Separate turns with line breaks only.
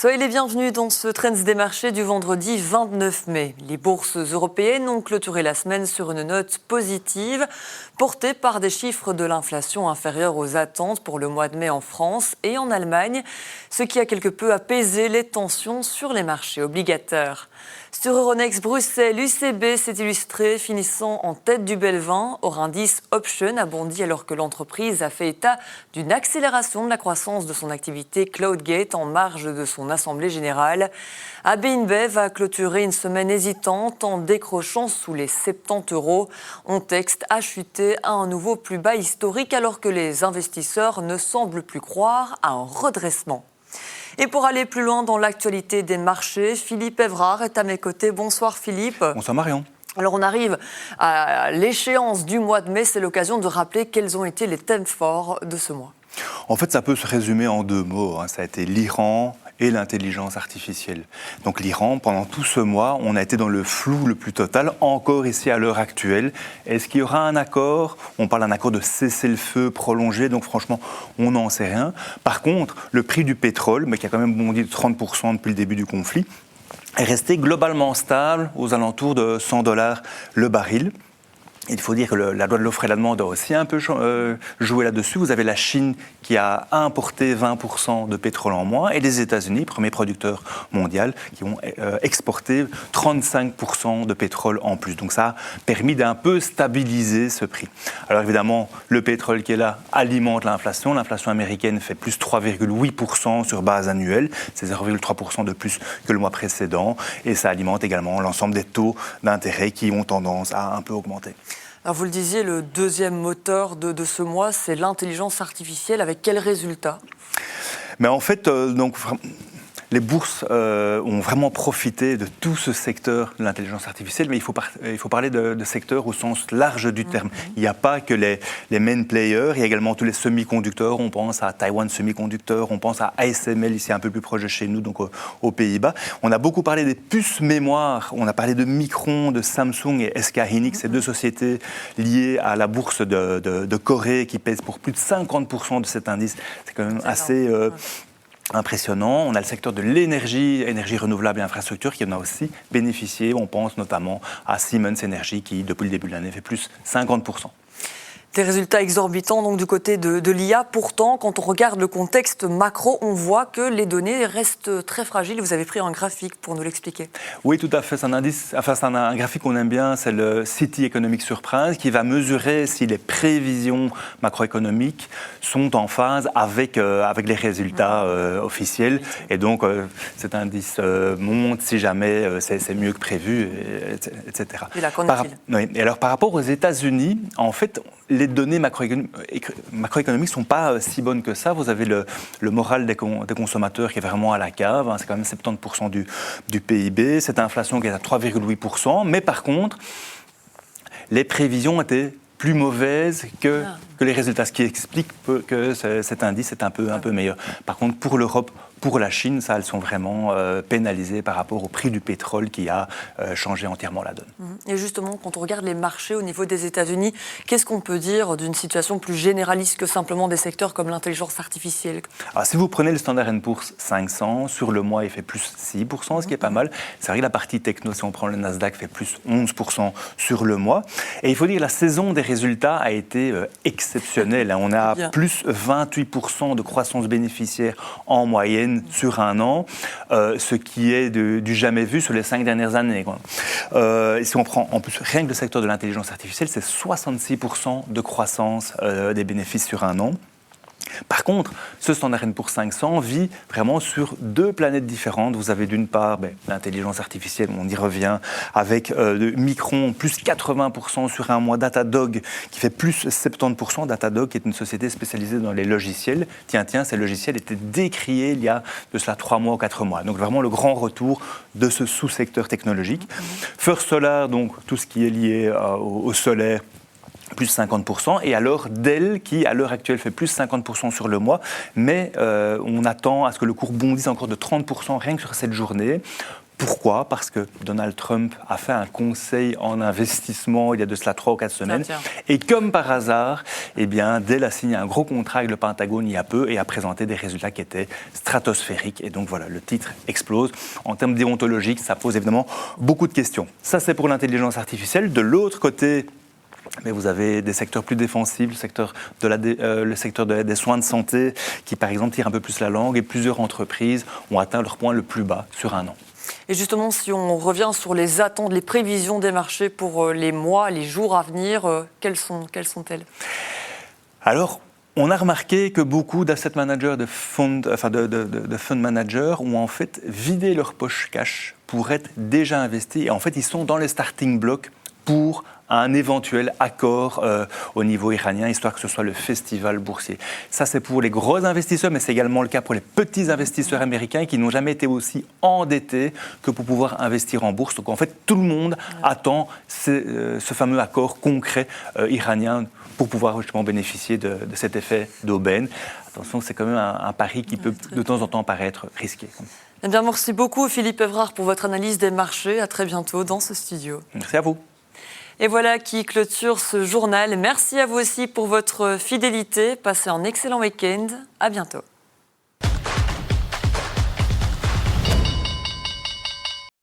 Soyez les bienvenus dans ce Trends des marchés du vendredi 29 mai. Les bourses européennes ont clôturé la semaine sur une note positive, portée par des chiffres de l'inflation inférieurs aux attentes pour le mois de mai en France et en Allemagne, ce qui a quelque peu apaisé les tensions sur les marchés obligataires. Sur Euronext Bruxelles, l'UCB s'est illustré, finissant en tête du Belvin. Or, indice Option a bondi alors que l'entreprise a fait état d'une accélération de la croissance de son activité Cloudgate en marge de son assemblée générale. AB InBev a clôturé une semaine hésitante en décrochant sous les 70 €. Ontex a chuté à un nouveau plus bas historique alors que les investisseurs ne semblent plus croire à un redressement. Et pour aller plus loin dans l'actualité des marchés, Philippe Evrard est à mes côtés. Bonsoir Philippe.
Bonsoir Marion.
Alors on arrive à l'échéance du mois de mai, c'est l'occasion de rappeler quels ont été les thèmes forts de ce mois.
En fait, ça peut se résumer en deux mots. Ça a été l'Iran et l'intelligence artificielle. Donc l'Iran, pendant tout ce mois, on a été dans le flou le plus total, encore ici à l'heure actuelle. Est-ce qu'il y aura un accord ? On parle d'un accord de cessez-le-feu prolongé, donc franchement, on n'en sait rien. Par contre, le prix du pétrole, mais qui a quand même bondi de 30% depuis le début du conflit, est resté globalement stable aux alentours de 100 $ le baril. Il faut dire que la loi de l'offre et la demande a aussi un peu joué là-dessus. Vous avez la Chine qui a importé 20% de pétrole en moins et les États-Unis, premier producteur mondial, qui ont exporté 35% de pétrole en plus. Donc ça a permis d'un peu stabiliser ce prix. Alors évidemment, le pétrole qui est là alimente l'inflation. L'inflation américaine fait plus 3,8% sur base annuelle. C'est 0,3% de plus que le mois précédent. Et ça alimente également l'ensemble des taux d'intérêt qui ont tendance à un peu augmenter.
Alors vous le disiez, le deuxième moteur de ce mois, c'est l'intelligence artificielle. Avec quels résultats ?
Mais en fait, les bourses ont vraiment profité de tout ce secteur de l'intelligence artificielle, mais il faut parler de secteur au sens large du terme. Il n'y a pas que les main players, il y a également tous les semi-conducteurs. On pense à Taiwan Semiconductor, on pense à ASML, ici un peu plus proche de chez nous, donc aux Pays-Bas. On a beaucoup parlé des puces mémoire, on a parlé de Micron, de Samsung et SK Hynix, ces deux sociétés liées à la bourse de Corée qui pèsent pour plus de 50% de cet indice. C'est quand même assez impressionnant. On a le secteur de l'énergie, énergie renouvelable et infrastructure qui en a aussi bénéficié. On pense notamment à Siemens Energy qui, depuis le début de l'année, fait plus 50%.
Des résultats exorbitants donc, du côté de l'IA. Pourtant, quand on regarde le contexte macro, on voit que les données restent très fragiles. Vous avez pris un graphique pour nous l'expliquer.
Oui, tout à fait. C'est un graphique qu'on aime bien, c'est le City Economic Surprise, qui va mesurer si les prévisions macroéconomiques sont en phase avec les résultats officiels. Et donc, cet indice monte si jamais c'est mieux que prévu, etc.
Et là, qu'en est-il ?
Oui. Et alors, par rapport aux États-Unis, en fait, les données macroéconomiques ne sont pas si bonnes que ça. Vous avez le moral des consommateurs qui est vraiment à la cave. C'est quand même 70% du PIB. Cette inflation qui est à 3,8%. Mais par contre, les prévisions étaient plus mauvaises que les résultats, ce qui explique que cet indice est un peu meilleur. Par contre, pour l'Europe, pour la Chine, elles sont vraiment pénalisées par rapport au prix du pétrole qui a changé entièrement la donne.
Et justement, quand on regarde les marchés au niveau des États-Unis, qu'est-ce qu'on peut dire d'une situation plus généraliste que simplement des secteurs comme l'intelligence artificielle ?
Alors, si vous prenez le Standard & Poor's 500, sur le mois, il fait plus 6%, ce qui est pas mal. C'est vrai que la partie techno, si on prend le Nasdaq, fait plus 11% sur le mois. Et il faut dire que la saison des résultats a été exceptionnelle. On a plus 28% de croissance bénéficiaire en moyenne sur un an, ce qui est du jamais vu sur les 5 dernières années. Si on prend en plus rien que le secteur de l'intelligence artificielle, c'est 66% de croissance des bénéfices sur un an. Par contre, ce Standard & Poor's 500 vit vraiment sur deux planètes différentes. Vous avez d'une part l'intelligence artificielle, on y revient, avec Micron, plus 80% sur un mois, Datadog qui fait plus 70%. Datadog qui est une société spécialisée dans les logiciels. Tiens, ces logiciels étaient décriés il y a de cela 3 mois ou 4 mois. Donc vraiment le grand retour de ce sous-secteur technologique. First Solar, donc tout ce qui est lié au solaire, plus 50%, et alors Dell qui à l'heure actuelle fait plus 50% sur le mois, mais on attend à ce que le cours bondisse encore de 30% rien que sur cette journée. Pourquoi ? Parce que Donald Trump a fait un conseil en investissement il y a de cela 3 ou 4 semaines. Et comme par hasard, eh bien, Dell a signé un gros contrat avec le Pentagone il y a peu et a présenté des résultats qui étaient stratosphériques. Et donc voilà, le titre explose. En termes déontologiques, ça pose évidemment beaucoup de questions. Ça, c'est pour l'intelligence artificielle. De l'autre côté, mais vous avez des secteurs plus défensifs, le secteur des soins de santé qui, par exemple, tire un peu plus la langue et plusieurs entreprises ont atteint leur point le plus bas sur un an.
Et justement, si on revient sur les attentes, les prévisions des marchés pour les mois, les jours à venir, quelles sont-elles ?
Alors, on a remarqué que beaucoup d'asset managers, de fund managers ont en fait vidé leur poche cash pour être déjà investis. Et en fait, ils sont dans les starting blocks pour un éventuel accord au niveau iranien, histoire que ce soit le festival boursier. Ça, c'est pour les gros investisseurs, mais c'est également le cas pour les petits investisseurs américains qui n'ont jamais été aussi endettés que pour pouvoir investir en bourse. Donc, en fait, tout le monde attend ce fameux accord concret iranien pour pouvoir justement bénéficier de cet effet d'aubaine. Attention, c'est quand même un pari qui peut de temps en temps paraître risqué.
Eh bien, merci beaucoup Philippe Evrard pour votre analyse des marchés. À très bientôt dans ce studio.
Merci à vous.
Et voilà qui clôture ce journal. Merci à vous aussi pour votre fidélité. Passez un excellent week-end. À bientôt.